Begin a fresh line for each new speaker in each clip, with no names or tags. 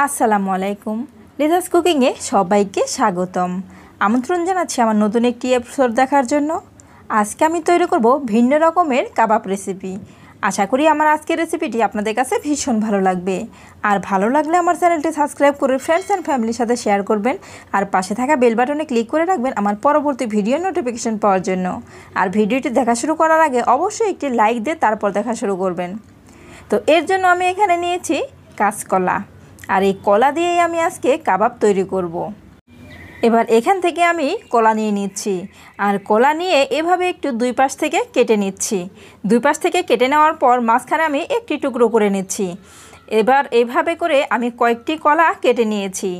আসসালামু আলাইকুম। লিজাস কুকিংয়ে সবাইকে স্বাগতম। আমন্ত্রণ জানাচ্ছি আমার নতুন একটি এপিসোড দেখার জন্য। আজকে আমি তৈরি করব ভিন্ন রকমের কাবাব রেসিপি। আশা করি আমার আজকের রেসিপিটি আপনাদের কাছে ভীষণ ভালো লাগবে। আর ভালো লাগলে আমার চ্যানেলটি সাবস্ক্রাইব করে ফ্রেন্ডস অ্যান্ড ফ্যামিলির সাথে শেয়ার করবেন। আর পাশে থাকা বেল বাটনে ক্লিক করে রাখবেন আমার পরবর্তী ভিডিও নোটিফিকেশন পাওয়ার জন্য। আর ভিডিওটি দেখা শুরু করার আগে অবশ্যই একটি লাইক দিয়ে তারপর দেখা শুরু করবেন। তো এর জন্য আমি এখানে নিয়েছি কাঁচকলা। আর এই কলা দিয়েই আমি আজকে কাবাব তৈরি করব। এবার এখান থেকে আমি কলা নিয়ে নিচ্ছি। আর কলা নিয়ে এভাবে একটু দুই পাশ থেকে কেটে নিচ্ছি। দুই পাশ থেকে কেটে নেওয়ার পর মাঝখানে আমি একটি টুকরো করে নিচ্ছি। এবার এভাবে করে আমি কয়েকটি কলা কেটে নিয়েছি।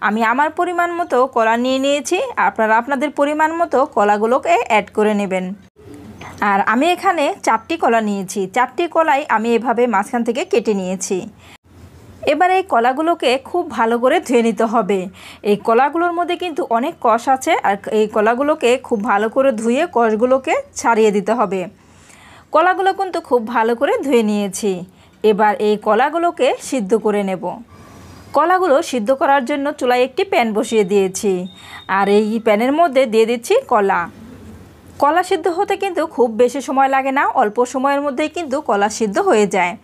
আমি আমার পরিমাণ মতো কলা নিয়ে নিয়েছি। আপনারা আপনাদের পরিমাণ মতো কলাগুলোকে অ্যাড করে নেবেন। আর আমি এখানে 4টি কলা নিয়েছি। 4টি কলাই আমি এভাবে মাঝখান থেকে কেটে নিয়েছি। এবার এই কলাগুলোকে খুব ভালো করে ধুয়ে নিতে হবে। এই কলাগুলোর মধ্যে কিন্তু অনেক কষ আছে। আর এই কলাগুলোকে খুব ভালো করে ধুয়ে কষগুলোকে ছাড়িয়ে দিতে হবে। কলাগুলো কিন্তু খুব ভালো করে ধুয়ে নিয়েছি। এবার এই কলাগুলোকে সিদ্ধ করে নেব। কলাগুলো সিদ্ধ করার জন্য চুলায় একটি প্যান বসিয়ে দিয়েছি। আর এই প্যানের মধ্যে দিয়ে দিচ্ছি কলা। কলা সিদ্ধ হতে কিন্তু খুব বেশি সময় লাগে না, অল্প সময়ের মধ্যেই কিন্তু কলা সিদ্ধ হয়ে যায়।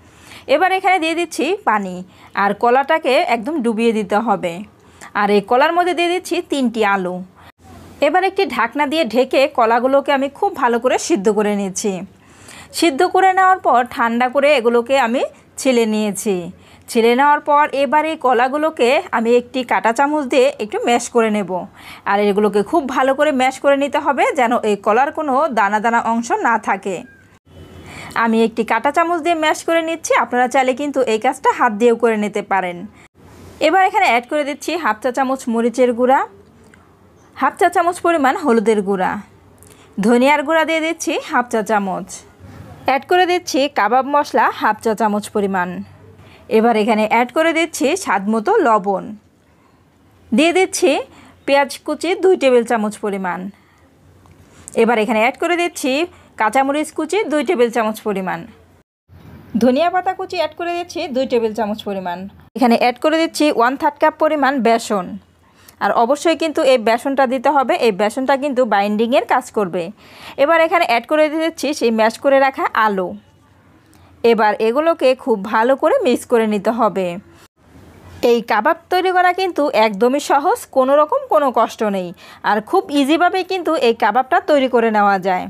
এবার এখানে দিয়ে দিচ্ছি পানি। আর কলাটাকে একদম ডুবিয়ে দিতে হবে। আর এই কলার মধ্যে দিয়ে দিচ্ছি 3টি আলু। এবার একটি ঢাকনা দিয়ে ঢেকে কলাগুলোকে আমি খুব ভালো করে সিদ্ধ করে নিয়েছি। সিদ্ধ করে নেওয়ার পর ঠান্ডা করে এগুলোকে আমি ছিলে নিয়েছি। ছিলে নেওয়ার পর এবার এই কলাগুলোকে আমি একটি কাঁটা চামচ দিয়ে একটু ম্যাশ করে নেব। আর এগুলোকে খুব ভালো করে ম্যাশ করে নিতে হবে যেন এই কলার কোনো দানা দানা অংশ না থাকে। আমি একটি কাঁটা চামচ দিয়ে ম্যাশ করে নিচ্ছি। আপনারা চাইলে কিন্তু এই কাজটা হাত দিয়েও করে নিতে পারেন। এবার এখানে অ্যাড করে দিচ্ছি হাফ চা চামচ মরিচের গুঁড়া, হাফ চা চামচ পরিমাণ হলুদের গুঁড়া, ধনিয়ার গুঁড়া দিয়ে দিচ্ছি হাফ চা চামচ, অ্যাড করে দিচ্ছি কাবাব মশলা হাফ চা চামচ পরিমাণ। এবার এখানে অ্যাড করে দিচ্ছি স্বাদমতো লবণ, দিয়ে দিচ্ছি পেঁয়াজ কুচি 2 টেবিল চামচ পরিমাণ। এবার এখানে অ্যাড করে দিচ্ছি কাঁচামরিচ কুচি 2 টেবিল চামচ পরিমাণ, ধনিয়া পাতা কুচি অ্যাড করে দিচ্ছি 2 টেবিল চামচ পরিমাণ। এখানে অ্যাড করে দিচ্ছি 1/3 কাপ পরিমাণ বেসন। আর অবশ্যই কিন্তু এই বেসনটা দিতে হবে, এই বেসনটা কিন্তু বাইন্ডিংয়ের কাজ করবে। এবার এখানে অ্যাড করে দিচ্ছি সেই ম্যাশ করে রাখা আলু। এবার এগুলোকে খুব ভালো করে মিক্স করে নিতে হবে। এই কাবাব তৈরি করা কিন্তু একদমই সহজ, কোনো রকম কোনো কষ্ট নেই। আর খুব ইজিভাবেই কিন্তু এই কাবাবটা তৈরি করে নেওয়া যায়।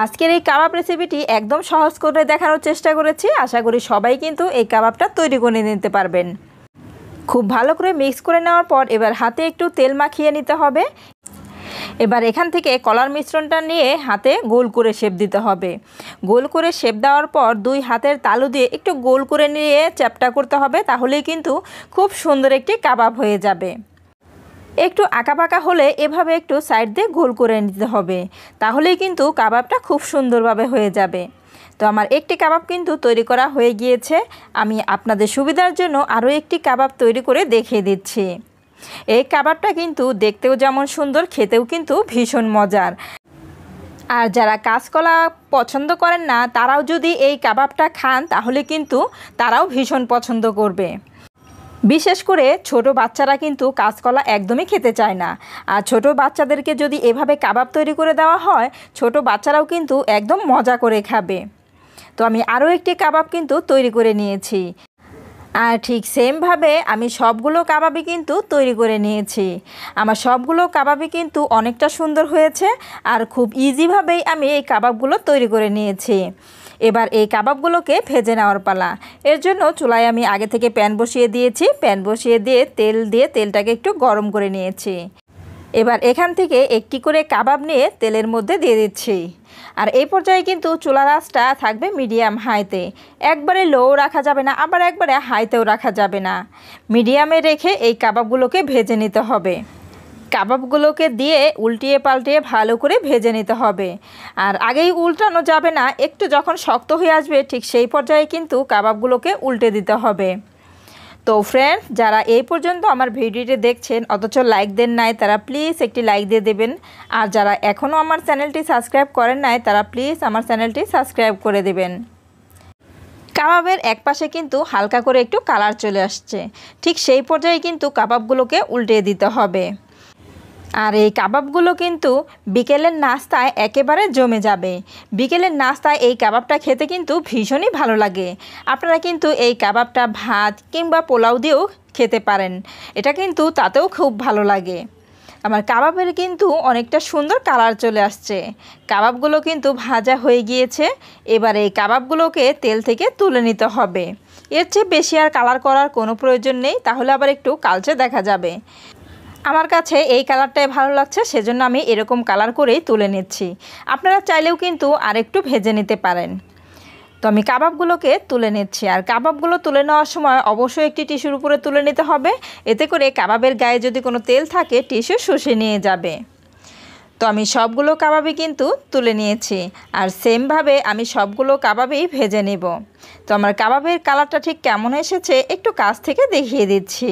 আজকের এই কাবাব রেসিপিটি একদম সহজ করে দেখানোর চেষ্টা করেছি। আশা করি সবাই কিন্তু এই কাবাবটা তৈরি করে নিতে পারবেন। খুব ভালো করে মিক্স করে নেওয়ার পর এবার হাতে একটু তেল মাখিয়ে নিতে হবে। এবার এখান থেকে কলার মিশ্রণটা নিয়ে হাতে গোল করে শেপ দিতে হবে। গোল করে শেপ দেওয়ার পর 2 হাতের তালু দিয়ে একটু গোল করে নিয়ে চ্যাপটা করতে হবে, তাহলেই কিন্তু খুব সুন্দর একটি কাবাব হয়ে যাবে। একটু আঁকাবাঁকা হলে এভাবে একটু সাইড দিয়ে গোল করে নিতে হবে, তাহলেই কিন্তু কাবাবটা খুব সুন্দরভাবে হয়ে যাবে। তো আমার একটি কাবাব কিন্তু তৈরি করা হয়ে গিয়েছে। আমি আপনাদের সুবিধার জন্য আরও একটি কাবাব তৈরি করে দেখিয়ে দিচ্ছি। এই কাবাবটা কিন্তু দেখতেও যেমন সুন্দর, খেতেও কিন্তু ভীষণ মজার। আর যারা কাঁচকলা পছন্দ করেন না তারাও যদি এই কাবাবটা খান তাহলে কিন্তু তারাও ভীষণ পছন্দ করবে। বিশেষ করে ছোট বাচ্চারা কিন্তু কাঁচকলা একদমই খেতে চায় না। আর ছোট বাচ্চাদেরকে যদি এভাবে কাবাব তৈরি করে দেওয়া হয়, ছোট বাচ্চারাও কিন্তু একদম মজা করে খাবে। তো আমি আরও একটি কাবাব কিন্তু তৈরি করে নিয়েছি। আর ঠিক সেমভাবে আমি সবগুলো কাবাবই কিন্তু তৈরি করে নিয়েছি। আমার সবগুলো কাবাবই কিন্তু অনেকটা সুন্দর হয়েছে। আর খুব ইজিভাবেই আমি এই কাবাবগুলো তৈরি করে নিয়েছি। এবার এই কাবাবগুলোকে ভেজে নেওয়ার পালা। এর জন্য চুলায় আমি আগে থেকে প্যান বসিয়ে দিয়েছি। প্যান বসিয়ে দিয়ে তেলটাকে একটু গরম করে নিয়েছি। এবার এখান থেকে একটি করে কাবাব নিয়ে তেলের মধ্যে দিয়ে দিচ্ছি। আর এই পর্যায়ে কিন্তু চুলার আঁচটা থাকবে মিডিয়াম হাইতে। একবারে লো রাখা যাবে না, আবার একবারে হাইতেও রাখা যাবে না। মিডিয়ামে রেখে এই কাবাবগুলোকে ভেজে নিতে হবে। কাবাবগুলোকে দিয়ে উল্টিয়ে পাল্টিয়ে ভালো করে ভেজে নিতে হবে। আর আগেই উল্টানো যাবে না, একটু যখন শক্ত হয়ে আসবে ঠিক সেই পর্যায়ে কিন্তু কাবাবগুলোকে উল্টে দিতে হবে। তো ফ্রেন্ডস, যারা এই পর্যন্ত আমার ভিডিওটি দেখছেন অথচ লাইক দেন নাই, তারা প্লিজ একটি লাইক দিয়ে দেবেন। আর যারা এখনও আমার চ্যানেলটি সাবস্ক্রাইব করেন নাই তারা প্লিজ আমার চ্যানেলটি সাবস্ক্রাইব করে দেবেন। কাবাবের এক পাশে কিন্তু হালকা করে একটু কালার চলে আসছে, ঠিক সেই পর্যায়ে কিন্তু কাবাবগুলোকে উল্টে দিতে হবে। আর এই কাবাবগুলো কিন্তু বিকেলের নাস্তায় একেবারে জমে যাবে। বিকেলের নাস্তায় এই কাবাবটা খেতে কিন্তু ভীষণই ভালো লাগে। আপনারা কিন্তু এই কাবাবটা ভাত কিংবা পোলাও দিয়েও খেতে পারেন, এটা কিন্তু তাতেও খুব ভালো লাগে। আমার কাবাবের কিন্তু অনেকটা সুন্দর কালার চলে আসছে, কাবাবগুলো কিন্তু ভাজা হয়ে গিয়েছে। এবার এই কাবাবগুলোকে তেল থেকে তুলে নিতে হবে। এর চেয়ে বেশি আর কালার করার কোনো প্রয়োজন নেই, তাহলে আবার একটু কালচে দেখা যাবে। আমার কাছে এই কালারটাই ভালো লাগছে, সেজন্য আমি এরকম কালার করেই তুলে নিচ্ছি। আপনারা চাইলেও কিন্তু আরেকটু ভেজে নিতে পারেন। তো আমি কাবাবগুলোকে তুলে নিচ্ছি, আর কাবাবগুলো তুলে নেওয়ার সময় অবশ্যই একটি টিস্যুর উপরে তুলে নিতে হবে, এতে করে কাবাবের গায়ে যদি কোনো তেল থাকে টিস্যু শুষে নিয়ে যাবে। তো আমি সবগুলো কাবাবই কিন্তু তুলে নিয়েছি, আর সেমভাবে আমি সবগুলো কাবাবই ভেজে নেব। তো আমার কাবাবের কালারটা ঠিক কেমন এসেছে একটু কাছ থেকে দেখিয়ে দিচ্ছি।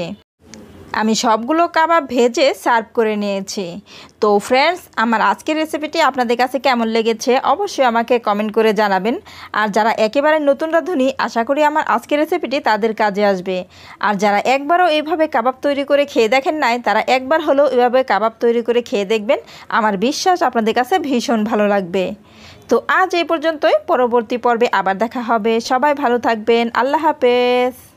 আমি সবগুলো কাবাব ভেজে সার্ভ করে নিয়েছি। তো ফ্রেন্ডস, আমার আজকের রেসিপিটি আপনাদের কাছে কেমন লেগেছে অবশ্যই আমাকে কমেন্ট করে জানাবেন। আর যারা একেবারে নতুন রাঁধুনি, আশা করি আমার আজকের রেসিপিটি তাদের কাজে আসবে। আর যারা একবারও এইভাবে কাবাব তৈরি করে খেয়ে দেখেন নাই, তারা একবার হলেও এভাবে কাবাব তৈরি করে খেয়ে দেখবেন। আমার বিশ্বাস আপনাদের কাছে ভীষণ ভালো লাগবে। তো আজ এই পর্যন্তই, পরবর্তী পর্বে আবার দেখা হবে। সবাই ভালো থাকবেন। আল্লাহ হাফেজ।